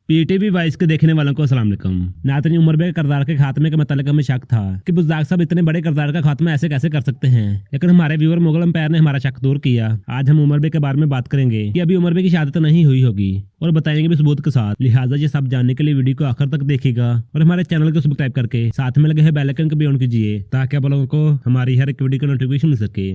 PTV vice के देखने वालों को अस्सलाम वालेकुम। नाज़रीन, उमर बे के किरदार के खात्मे के मतलब हमें शक था कि बुज़दाग साहब इतने बड़े किरदार का खात्मा ऐसे कैसे कर सकते हैं, लेकिन हमारे व्यूअर मुगल एम्पायर ने हमारा शक दूर किया। आज हम उमर बे के बारे में बात करेंगे कि अभी उमर बे की शहादत नहीं हुई होगी और बताएंगे भी सबूत के साथ। लिहाजा ये सब जानने के लिए वीडियो को आखिर तक देखिएगा और हमारे चैनल को सब्सक्राइब करके साथ में लगे है बेल आइकन को भी ऑन कीजिए ताकि आप लोगों को हमारी हर एक वीडियो का नोटिफिकेशन मिल सके।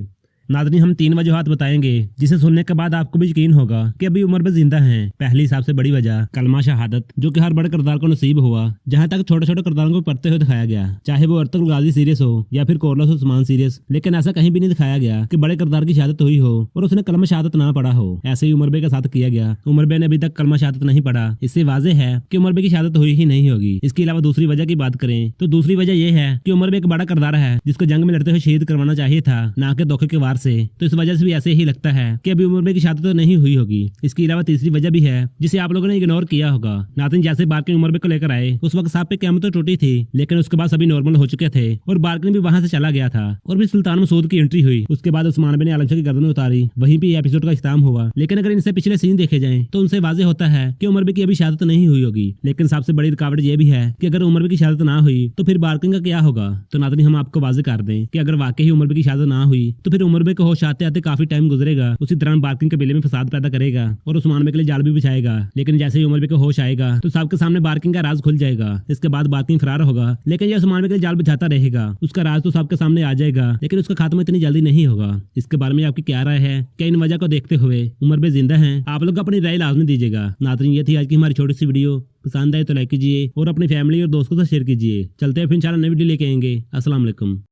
नाज़रीन, हम 3 वजूहात बताएंगे जिसे सुनने के बाद आपको भी यकीन होगा कि अभी उमर बे जिंदा हैं। पहली सबसे बड़ी वजह कलमा शहादत, जो कि हर बड़े किरदार को नसीब हुआ। जहां तक छोटे छोटे किरदारों को पढ़ते हुए दिखाया गया, चाहे वो अर्तुगरुल गाजी सीरियस हो या फिर कोरलस उस्मान सीरियस, लेकिन ऐसा कहीं भी नहीं दिखाया गया कि बड़े किरदार की शहादत हुई हो और उसने कलमा शहादत ना पढ़ा हो। ऐसे ही उमर बे के साथ किया गया। उमर बे ने अभी तक कलमा शहादत नहीं पढ़ा। इससे वाज़ेह है कि उमर बे की शहादत हुई ही नहीं होगी। इसके अलावा दूसरी वजह की बात करें तो दूसरी वजह यह है कि उमर बे एक बड़ा किरदार है जिसको जंग में लड़ते हुए शहीद करवाना चाहिए था, ना कि धोखे के वार से। तो इस वजह से भी ऐसे ही लगता है कि अभी उमर बे की शहादत तो नहीं हुई होगी। इसके अलावा तीसरी वजह भी है जिसे आप लोगों ने इग्नोर किया होगा। नाज़रीन, जैसे बार्किन उमर बे को लेकर आए उस वक्त साहब पे क़यामत तो टूटी थी, लेकिन उसके बाद सभी नॉर्मल हो चुके थे और बार्किन भी वहां से चला गया था और फिर सुल्तान मसूद की एंट्री हुई। उसके बाद उस्मान बे ने आलम शाह की गर्दन उतारी। वहीं पे एपिसोड का इख्तिताम हुआ। लेकिन अगर इनसे पिछले सीन देखे जाएं तो उनसे वाज़ेह होता है कि उमर बे की अभी शहादत नहीं हुई होगी। लेकिन सबसे बड़ी रुकावट यह भी है कि अगर उमर बे की शहादत ना हुई तो फिर बार्किन का क्या होगा। तो नाज़रीन, हम आपको वाज़ेह कर दें कि अगर वाकई ही उमर बे की शहादत ना हुई तो फिर उमर बे को होश आते आते काफी टाइम गुजरेगा। उसी दौरान बार्किन कबीले में फसाद पैदा करेगा और उस्मान बे के लिए जाल भी बिछाएगा। लेकिन जैसे ही उमर बे को होश आएगा तो सबके सामने बार्किन का राज खुल जाएगा। इसके बाद बार्किन फरार होगा, लेकिन यह उस्मान बे के लिए जाल बिछाता रहेगा। उसका राज तो सबके सामने आ जाएगा, लेकिन उसका खात्मा इतनी जल्दी नहीं होगा। इसके बारे में आपकी क्या राय है? क्या इन वजह को देखते हुए उमर बे जिंदा हैं? आप लोग अपनी राय लाजमी दीजिएगा। नाज़रीन, ये थी आज की हमारी छोटी सी वीडियो। पसंद आए तो लाइक कीजिए और अपनी फैमिली और दोस्तों से शेयर कीजिए। चलते हैं फिर इंशाल्लाह नई वीडियो लेके आएंगे। अस्सलाम वालेकुम।